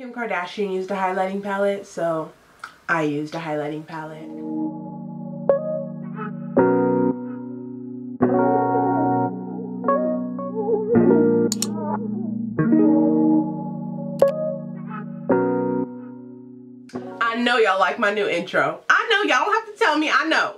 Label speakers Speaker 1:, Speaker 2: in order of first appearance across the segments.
Speaker 1: Kim Kardashian used a highlighting palette, so I used a highlighting palette. I know y'all like my new intro. I know y'all don't have to tell me, I know.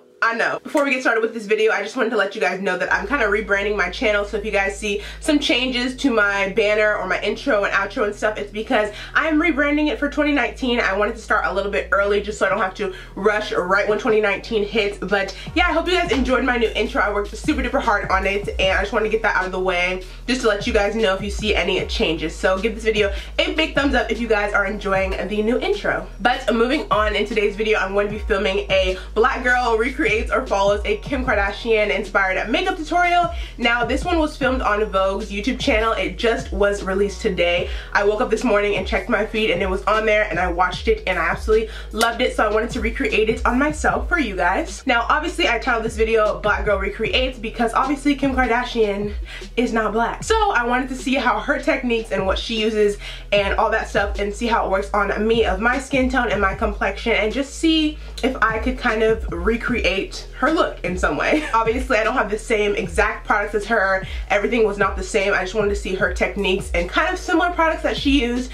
Speaker 1: Before we get started with this video, I just wanted to let you guys know that I'm kind of rebranding my channel. So if you guys see some changes to my banner or my intro and outro and stuff, it's because I'm rebranding it for 2019. I wanted to start a little bit early just so I don't have to rush right when 2019 hits. But yeah, I hope you guys enjoyed my new intro. I worked super duper hard on it and I just wanted to get that out of the way just to let you guys know if you see any changes. So give this video a big thumbs up if you guys are enjoying the new intro. But moving on, in today's video, I'm going to be filming a black girl recreates or follows a Kim Kardashian inspired makeup tutorial. Now this one was filmed on Vogue's YouTube channel. It just was released today. I woke up this morning and checked my feed and it was on there and I watched it and I absolutely loved it, so I wanted to recreate it on myself for you guys. Now obviously I titled this video Black Girl Recreates because obviously Kim Kardashian is not black. So I wanted to see how her techniques and what she uses and all that stuff and see how it works on me of my skin tone and my complexion and just see if I could kind of recreate her look in some way. Obviously I don't have the same exact products as her. Everything was not the same. I just wanted to see her techniques and kind of similar products that she used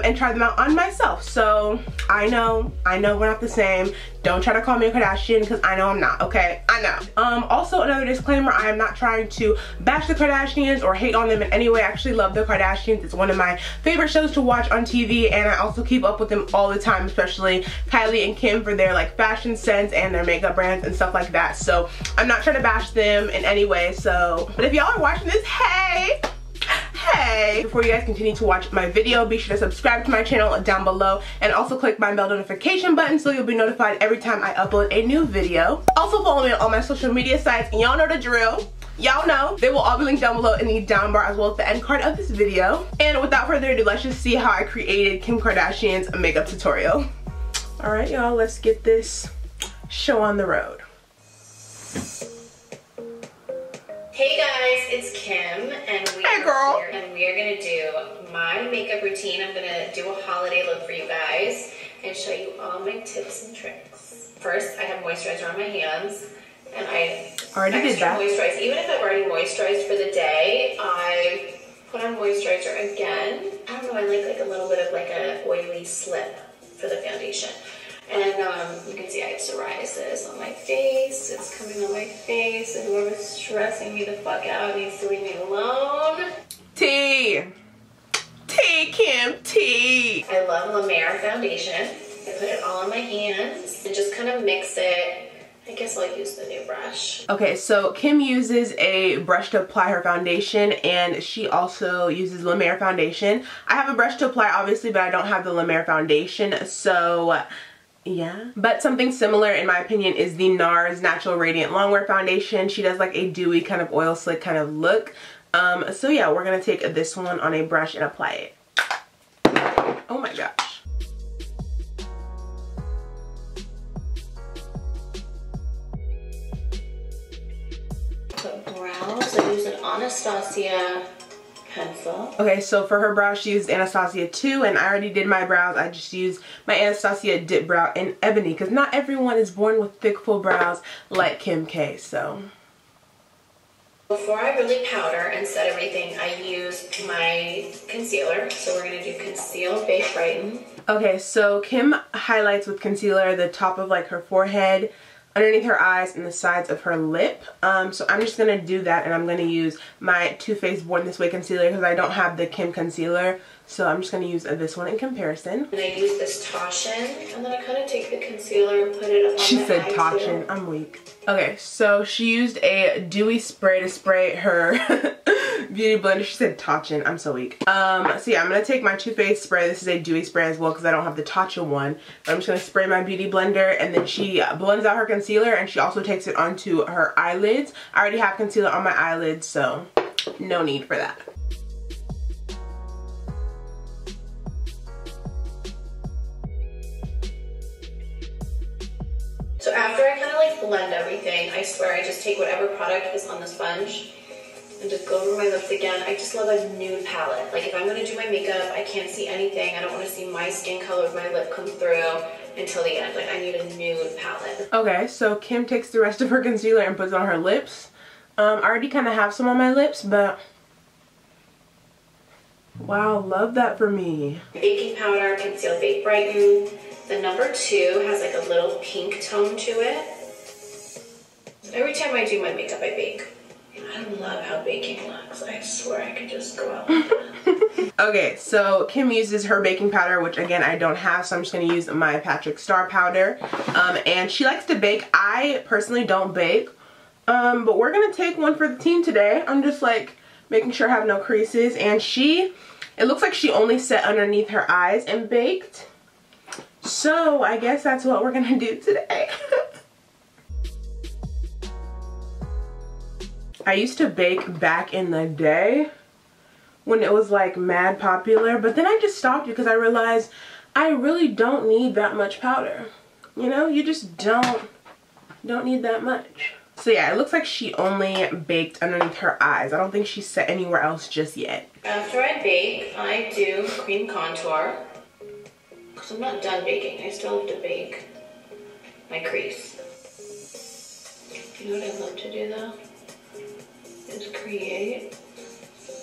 Speaker 1: and try them out on myself. So I know we're not the same. Don't try to call me a Kardashian because I know I'm not, okay? I know. Also another disclaimer, I am not trying to bash the Kardashians or hate on them in any way. I actually love the Kardashians. It's one of my favorite shows to watch on TV and I also keep up with them all the time, especially Kylie and Kim for their like fashion sense and their makeup brands and stuff like that. So I'm not trying to bash them in any way. So, but if y'all are watching this, hey! Before you guys continue to watch my video, be sure to subscribe to my channel down below and also click my bell notification button so you'll be notified every time I upload a new video. Also follow me on all my social media sites and y'all know the drill. Y'all know. They will all be linked down below in the down bar as well as the end card of this video. And without further ado, let's just see how I created Kim Kardashian's makeup tutorial. Alright y'all, let's get this show on the road.
Speaker 2: Hey guys, it's Kim and we are here and we are going to do my makeup routine. I'm going to do a holiday look for you guys and show you all my tips and tricks. First, I have moisturizer on my hands and I
Speaker 1: already did that.
Speaker 2: Moisturize. Even if I've already moisturized for the day, I put on moisturizer again. I don't know, I like a little bit of like a oily slip for the foundation. And you can see I have psoriasis on my face. It's coming on my face. And whoever's stressing me the fuck out needs to leave me alone.
Speaker 1: Tea, Kim, tea.
Speaker 2: I love La Mer foundation. I put it all on my hands and just kind of mix it. I guess I'll use the new brush.
Speaker 1: Okay, so Kim uses a brush to apply her foundation and she also uses La Mer foundation. I have a brush to apply obviously, but I don't have the La Mer foundation, so yeah. But something similar in my opinion is the NARS Natural Radiant Longwear Foundation. She does like a dewy kind of oil slick kind of look. So yeah, we're gonna take this one on a brush and apply it. Oh my gosh.
Speaker 2: For brows, I use an Anastasia pencil.
Speaker 1: Okay, so for her brows she used Anastasia 2 and I already did my brows. I just used my Anastasia Dip Brow in Ebony because not everyone is born with thick full brows like Kim K, so.
Speaker 2: Before I really powder and set everything, I use my concealer. So we're going to do Conceal Base Brighten.
Speaker 1: Okay, so Kim highlights with concealer the top of like her forehead, underneath her eyes, and the sides of her lip. So I'm just going to do that and I'm going to use my Too Faced Born This Way concealer because I don't have the Kim concealer. So I'm just going to use this one in comparison.
Speaker 2: And I use this Toshin and then I kind of take the concealer and put it up on my eye.
Speaker 1: She said Toshin. I'm weak. Okay, so she used a dewy spray to spray her beauty blender. She said Toshin. I'm so weak. So yeah, I'm going to take my Too Faced spray. This is a dewy spray as well because I don't have the Tatcha one. But I'm just going to spray my beauty blender and then she blends out her concealer and she also takes it onto her eyelids. I already have concealer on my eyelids, so no need for that.
Speaker 2: So after I kind of like blend everything, I swear I just take whatever product is on the sponge and just go over my lips again. I just love a nude palette. Like if I'm gonna do my makeup, I can't see anything. I don't want to see my skin color of my lip come through until the end. Like I need a nude palette.
Speaker 1: Okay, so Kim takes the rest of her concealer and puts it on her lips. I already kind of have some on my lips, but wow, love that for me.
Speaker 2: Baking powder, conceal, bake, brighten. The number 2 has like a little pink tone to it. Every time I do my makeup, I bake. I love how baking looks. I swear I could just go out like that.
Speaker 1: Okay, so Kim uses her baking powder, which again I don't have, so I'm just going to use my Patrick Star powder. And she likes to bake. I personally don't bake, but we're going to take one for the team today. I'm just like making sure I have no creases. And it looks like she only set underneath her eyes and baked. So I guess that's what we're going to do today. I used to bake back in the day when it was like mad popular, but then I just stopped because I realized I really don't need that much powder. You know, you just don't need that much. So yeah, it looks like she only baked underneath her eyes. I don't think she set anywhere else just yet.
Speaker 2: After I bake, I do cream contour because I'm not done baking. I still have to bake my crease. You know what I love to do though? Is create.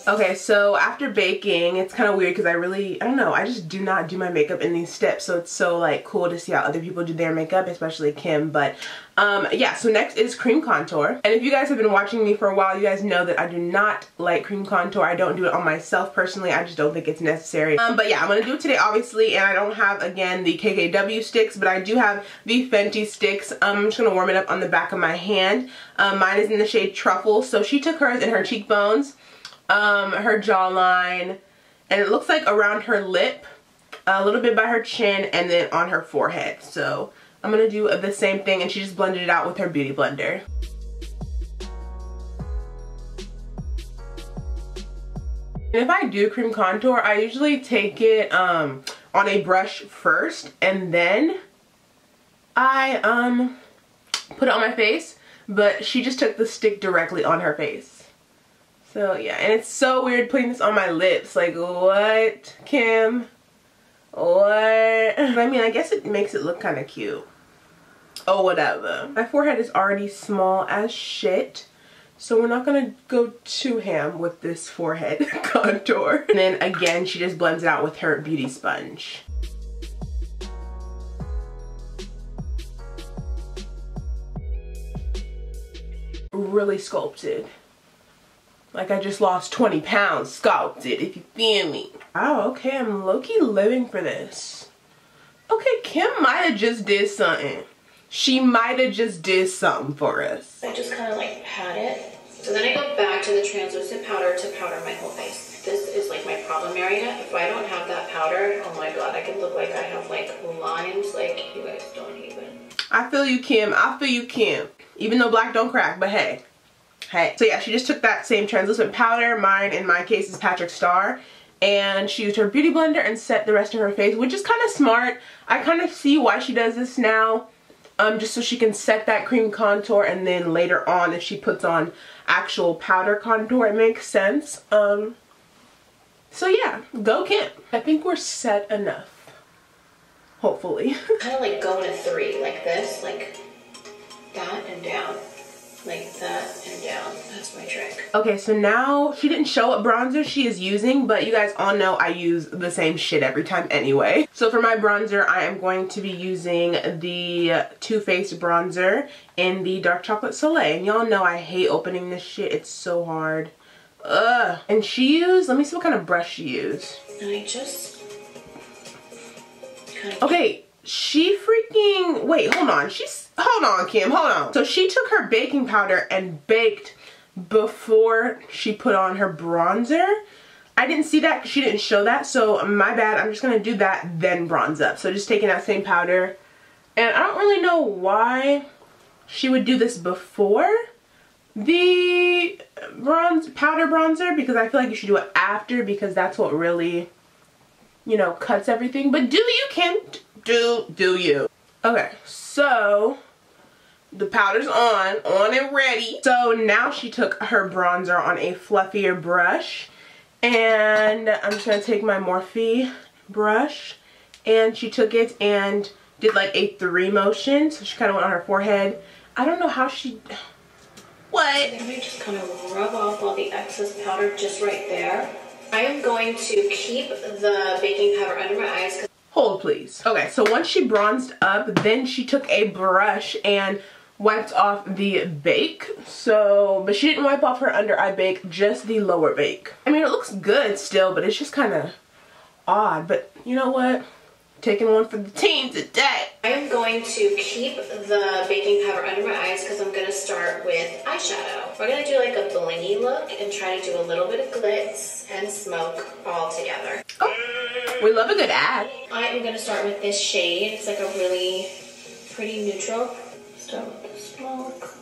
Speaker 1: Okay, so after baking, it's kind of weird because I don't know, I just do not do my makeup in these steps, so it's so like cool to see how other people do their makeup, especially Kim. But yeah, so next is cream contour. And if you guys have been watching me for a while, you guys know that I do not like cream contour. I don't do it on myself personally. I just don't think it's necessary. But yeah, I'm gonna do it today obviously, and I don't have again the KKW sticks, but I do have the Fenty sticks. I'm just gonna warm it up on the back of my hand. Mine is in the shade Truffle, so she took hers in her cheekbones, her jawline, and it looks like around her lip, a little bit by her chin, and then on her forehead. So I'm gonna do the same thing, and she just blended it out with her beauty blender. And if I do cream contour, I usually take it on a brush first, and then I put it on my face, but she just took the stick directly on her face. So yeah, and it's so weird putting this on my lips. Like, what, Kim? What? I mean, I guess it makes it look kind of cute. Oh, whatever. My forehead is already small as shit, so we're not gonna go too ham with this forehead contour. And then again, she just blends it out with her beauty sponge. Really sculpted. Like I just lost 20 pounds sculpted, if you feel me. Oh, okay, I'm low-key living for this. Okay, Kim might have just did something. She might have just did something for us.
Speaker 2: I just kind of like pat it. So then I go back to the translucent powder to powder my whole face. This is like my problem area. If I don't have that powder, oh my god, I could look like I have like lines. Like, you guys don't even.
Speaker 1: I feel you, Kim. I feel you, Kim. Even though black don't crack, but hey. Hey. So yeah, she just took that same translucent powder. Mine, in my case, is Patrick Star. And she used her beauty blender and set the rest of her face, which is kind of smart. I kind of see why she does this now. Just so she can set that cream contour, and then later on, if she puts on actual powder contour, it makes sense. So yeah, go Kim. I think we're set enough. Hopefully.
Speaker 2: Kind of like go in a 3, like this, like that and down. Like that and down. That's my trick.
Speaker 1: Okay, so now she didn't show what bronzer she is using, but you guys all know I use the same shit every time anyway. So for my bronzer, I am going to be using the Too Faced bronzer in the Dark Chocolate Soleil. And y'all know I hate opening this shit. It's so hard. Ugh. And she used, let me see what kind of brush she used.
Speaker 2: And I just kind of...
Speaker 1: Okay. She freaking, wait, hold on, Kim, hold on. So she took her baking powder and baked before she put on her bronzer. I didn't see that because she didn't show that, so my bad. I'm just gonna do that, then bronze up. So just taking that same powder. And I don't really know why she would do this before the powder bronzer, because I feel like you should do it after, because that's what really, you know, cuts everything. But do you, Kim? Do you. Okay, so The powder's on and ready. So now she took her bronzer on a fluffier brush. And I'm just going to take my Morphe brush. And she took it and did like a 3 motion. So she kind of went on her forehead. I don't know how she... What?
Speaker 2: Let me just kind of rub off all the excess powder just right there. I am going to keep the baking powder under my eyes.
Speaker 1: Hold please. Okay, so once she bronzed up, then she took a brush and wiped off the bake. So, but she didn't wipe off her under eye bake, just the lower bake. I mean, it looks good still, but it's just kind of odd. But you know what? Taking one for the team today.
Speaker 2: I am going to keep the baking powder under my eyes because I'm going to start with eyeshadow. We're going to do like a blingy look and try to do a little bit of glitz and smoke all together.
Speaker 1: Oh, we love a good ad.
Speaker 2: I am going to start with this shade. It's like a really pretty neutral. Start with the smoke.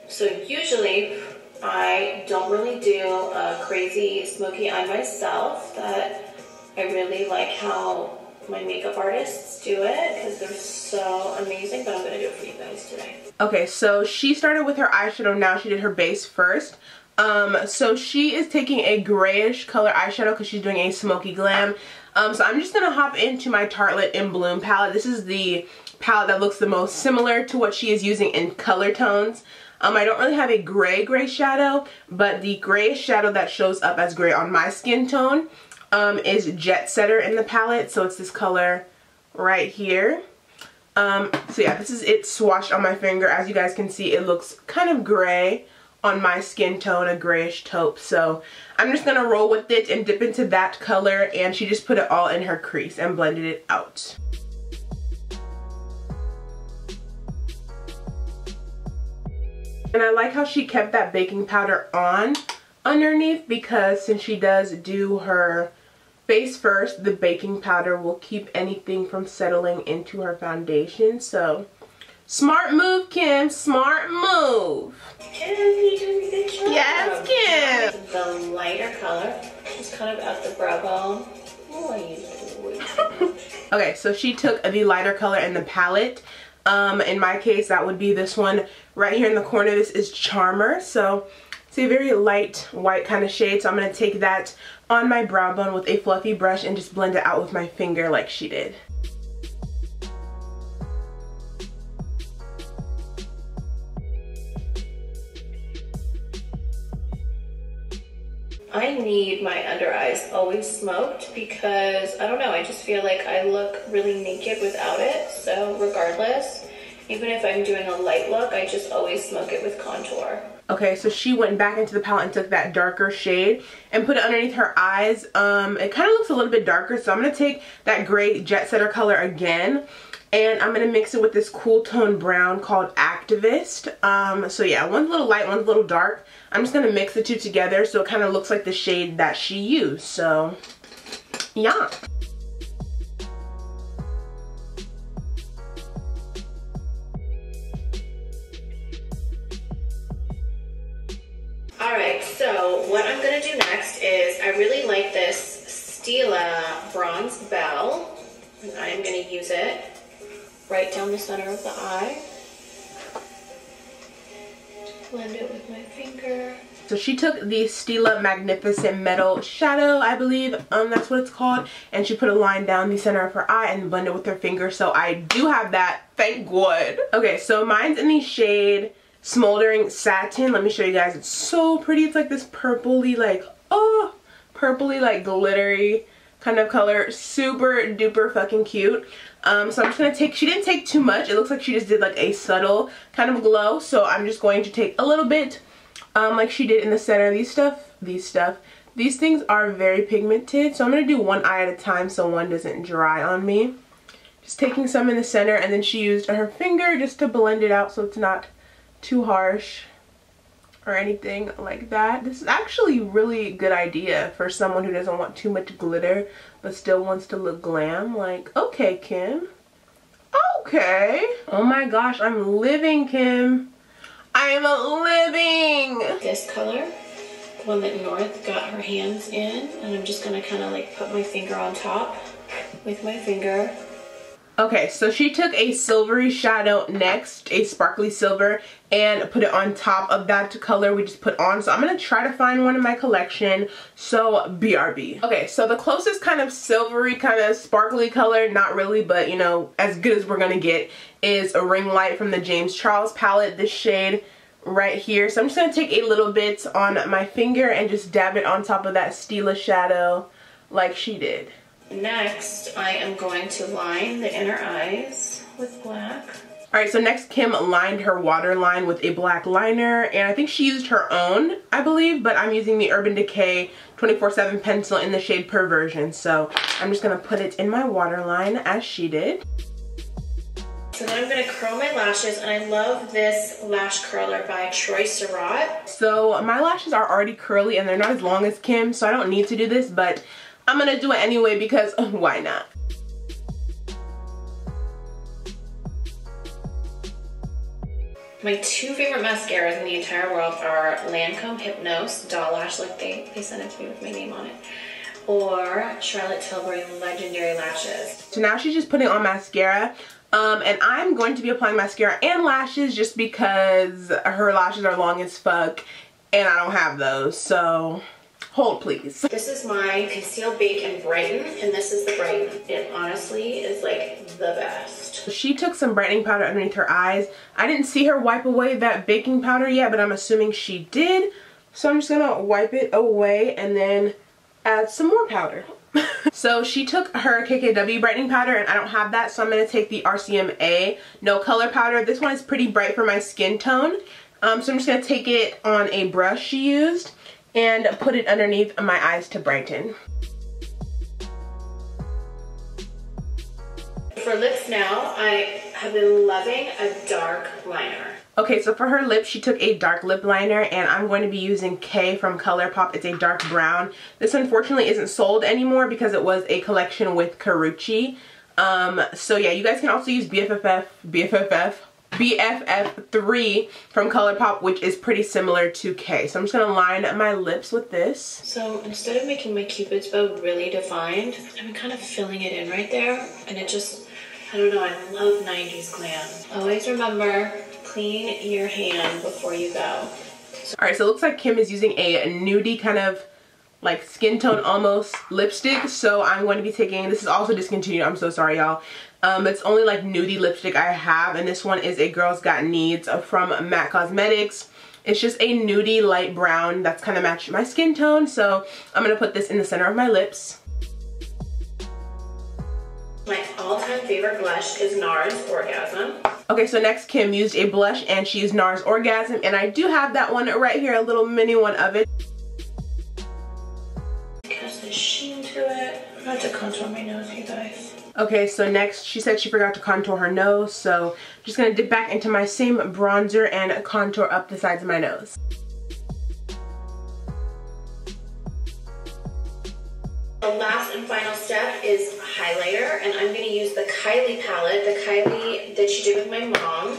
Speaker 2: So usually I don't really do a crazy smoky eye myself. That I really like how my makeup artists do it because they're so amazing, but I'm going to do it for you guys today.
Speaker 1: Okay, so she started with her eyeshadow. Now she did her base first. So she is taking a grayish color eyeshadow because she's doing a smoky glam. So I'm just going to hop into my Tartelette in Bloom palette. This is the palette that looks the most similar to what she is using in color tones. I don't really have a gray shadow, but the grayish shadow that shows up as gray on my skin tone is Jet Setter in the palette. So it's this color right here. So yeah, this is it swatched on my finger. As you guys can see, it looks kind of gray on my skin tone, a grayish taupe. So I'm just going to roll with it and dip into that color, and she just put it all in her crease and blended it out. And I like how she kept that baking powder on underneath, because since she does do her base first, the baking powder will keep anything from settling into her foundation. So smart move, Kim, smart move.
Speaker 2: Kim, you're doing a good job.
Speaker 1: Yes, Kim.
Speaker 2: The lighter color, just kind of at the brow bone. What are you doing?
Speaker 1: Okay, so she took the lighter color in the palette. In my case, that would be this one right here in the corner. This is Charmer. So it's a very light white kind of shade. So I'm going to take that on my brow bone with a fluffy brush and just blend it out with my finger like she did.
Speaker 2: I need my under eyes always smoked because, I don't know, I just feel like I look really naked without it. So regardless, even if I'm doing a light look, I just always smoke it with contour.
Speaker 1: Okay, so she went back into the palette and took that darker shade and put it underneath her eyes. It kind of looks a little bit darker, so I'm going to take that gray Jet Setter color again. And I'm going to mix it with this cool tone brown called Activist. So yeah, one's a little light, one's a little dark. I'm just going to mix the two together so it kind of looks like the shade that she used. So yeah.
Speaker 2: Alright, so what I'm going to do next is, I really like this Stila Bronze Bell. And I'm going to use it right down the center of the eye. Blend it with my finger.
Speaker 1: So she took the Stila Magnificent Metal Shadow, I believe that's what it's called, and she put a line down the center of her eye and blended with her finger. So I do have that, thank God. Okay, so mine's in the shade Smoldering Satin. Let me show you guys. It's so pretty. It's like this purpley, like, oh, purpley, like glittery kind of color. Super duper fucking cute. So I'm just going to take, she didn't take too much. It looks like she just did like a subtle kind of glow. So I'm just going to take a little bit like she did in the center. These things are very pigmented. So I'm going to do one eye at a time so one doesn't dry on me. Just taking some in the center, and then she used her finger just to blend it out so it's not too harsh or anything like that. This is actually a really good idea for someone who doesn't want too much glitter but still wants to look glam. Like, okay, Kim. Okay. Oh my gosh, I'm living, Kim. I am living.
Speaker 2: This color, the one that North got her hands in, and I'm just gonna kind of like put my finger on top with my finger.
Speaker 1: Okay, so she took a silvery shadow next, a sparkly silver, and put it on top of that color we just put on. So I'm going to try to find one in my collection, so BRB. Okay, so the closest kind of silvery, kind of sparkly color, not really, but you know, as good as we're going to get, is a Ring Light from the James Charles palette, this shade right here. So I'm just going to take a little bit on my finger and just dab it on top of that Stila shadow like she did.
Speaker 2: Next, I am going to line the inner eyes with black.
Speaker 1: Alright, so next Kim lined her waterline with a black liner, and I think she used her own, I believe, but I'm using the Urban Decay 24/7 pencil in the shade Perversion. So I'm just going to put it in my waterline as she did.
Speaker 2: So then I'm going to curl my lashes, and I love this lash curler by Troy Sirotte.
Speaker 1: So my lashes are already curly and they're not as long as Kim, so I don't need to do this, but I'm going to do it anyway because why not?
Speaker 2: My two favorite mascaras in the entire world are Lancome Hypnose Doll Lash, like they sent it to me with my name on it, or Charlotte Tilbury Legendary Lashes.
Speaker 1: So now she's just putting on mascara. And I'm going to be applying mascara and lashes just because her lashes are long as fuck and I don't have those, so hold please.
Speaker 2: This is my Conceal, Bake, and Brighten, and this is the Brighten. It honestly is like the best.
Speaker 1: She took some brightening powder underneath her eyes. I didn't see her wipe away that baking powder yet, but I'm assuming she did. So I'm just gonna wipe it away and then add some more powder. So she took her KKW brightening powder and I don't have that, so I'm going to take the RCMA No Color powder. This one is pretty bright for my skin tone. So I'm just going to take it on a brush she used and put it underneath my eyes to brighten.
Speaker 2: For lips now, I have been loving a dark liner.
Speaker 1: Okay, so for her lips, she took a dark lip liner, and I'm going to be using K from ColourPop. It's a dark brown. This unfortunately isn't sold anymore because it was a collection with Karrueche. So yeah, you guys can also use BFF3 from ColourPop, which is pretty similar to K. So I'm just going to line my lips with this.
Speaker 2: So instead of making my Cupid's bow really defined, I'm kind of filling it in right there, and it just, I don't know, I love 90s glam. Always remember, clean your hand before you go.
Speaker 1: Alright, so it looks like Kim is using a nudie kind of like skin tone almost lipstick. So I'm going to be taking, this is also discontinued, I'm so sorry y'all. It's only like nudie lipstick I have, and this one is a Girls Got Needs from MAC Cosmetics. It's just a nudie light brown that's kind of matched my skin tone. So I'm going to put this in the center of my lips.
Speaker 2: My all-time favorite blush is NARS Orgasm.
Speaker 1: Okay, so next Kim used a blush and she used NARS Orgasm, and I do have that one right here, a little mini one of it.
Speaker 2: It has a sheen to it. I'm about to contour my nose, you guys.
Speaker 1: Okay, so next she said she forgot to contour her nose, so I'm just going to dip back into my same bronzer and contour up the sides of my nose.
Speaker 2: The last and final step is highlighter, and I'm going to use the Kylie palette, the Kylie that she did with my mom.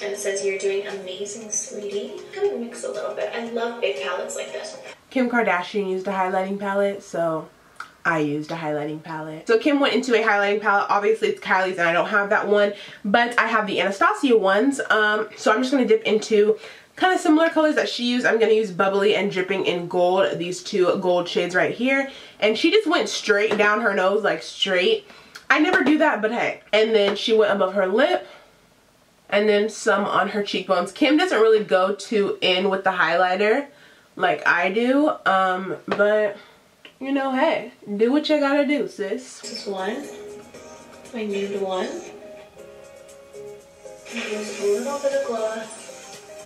Speaker 2: And it says, "You're doing amazing, sweetie." I'm going to mix a little bit. I love big palettes like this.
Speaker 1: Kim Kardashian used a highlighting palette, so I used a highlighting palette. So Kim went into a highlighting palette. Obviously it's Kylie's and I don't have that one, but I have the Anastasia ones. So I'm just going to dip into kind of similar colors that she used. I'm going to use Bubbly and Dripping in Gold, these two gold shades right here. And she just went straight down her nose, like straight. I never do that, but hey. And then she went above her lip, and then some on her cheekbones. Kim doesn't really go too in with the highlighter like I do, but you know, hey, do what you gotta do, sis.
Speaker 2: This is one, my nude one. And just a little bit of gloss.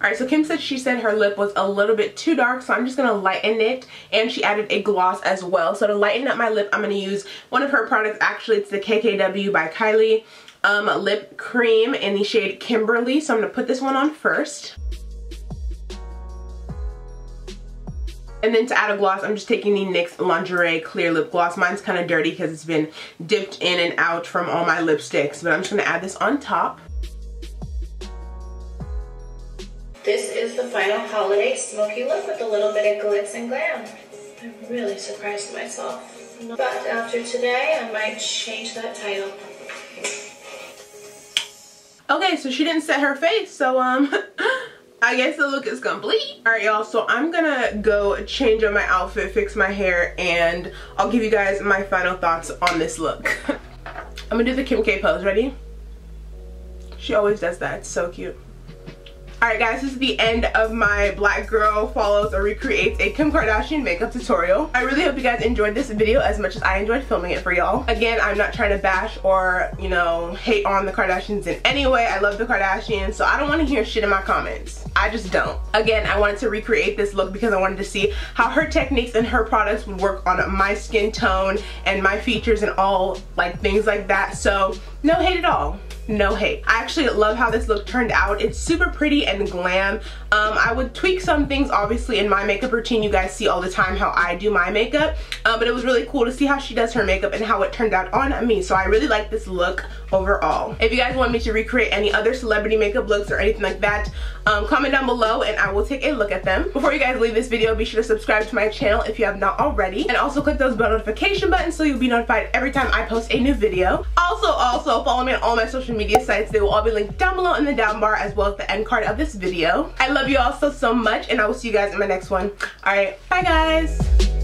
Speaker 1: Alright, so Kim said she said her lip was a little bit too dark, so I'm just going to lighten it, and she added a gloss as well. So to lighten up my lip, I'm going to use one of her products. Actually, it's the KKW by Kylie lip cream in the shade Kimberly. So I'm going to put this one on first. And then to add a gloss, I'm just taking the NYX Lingerie Clear Lip Gloss. Mine's kind of dirty because it's been dipped in and out from all my lipsticks, but I'm just going to add this on top.
Speaker 2: This is the final holiday smoky look with a little bit of glitz and glam. I'm really surprised myself. But after today, I might change that title.
Speaker 1: Okay, so she didn't set her face, so I guess the look is complete. Alright y'all, so I'm gonna go change up my outfit, fix my hair, and I'll give you guys my final thoughts on this look. I'm gonna do the Kim K pose. Ready? She always does that. It's so cute. Alright guys, this is the end of my black girl follows or recreates a Kim Kardashian makeup tutorial. I really hope you guys enjoyed this video as much as I enjoyed filming it for y'all. Again, I'm not trying to bash or, you know, hate on the Kardashians in any way. I love the Kardashians, so I don't want to hear shit in my comments. I just don't. Again, I wanted to recreate this look because I wanted to see how her techniques and her products would work on my skin tone and my features and all like things like that. So no hate at all. No hate. I actually love how this look turned out. It's super pretty and glam. I would tweak some things obviously in my makeup routine. You guys see all the time how I do my makeup, but it was really cool to see how she does her makeup and how it turned out on me. So I really like this look overall. If you guys want me to recreate any other celebrity makeup looks or anything like that, comment down below and I will take a look at them. Before you guys leave this video, be sure to subscribe to my channel if you have not already, and also click those bell notification buttons so you'll be notified every time I post a new video. Also follow me on all my social media sites. They will all be linked down below in the down bar as well as the end card of this video. I love you all so much, and I will see you guys in my next one. Alright, bye guys.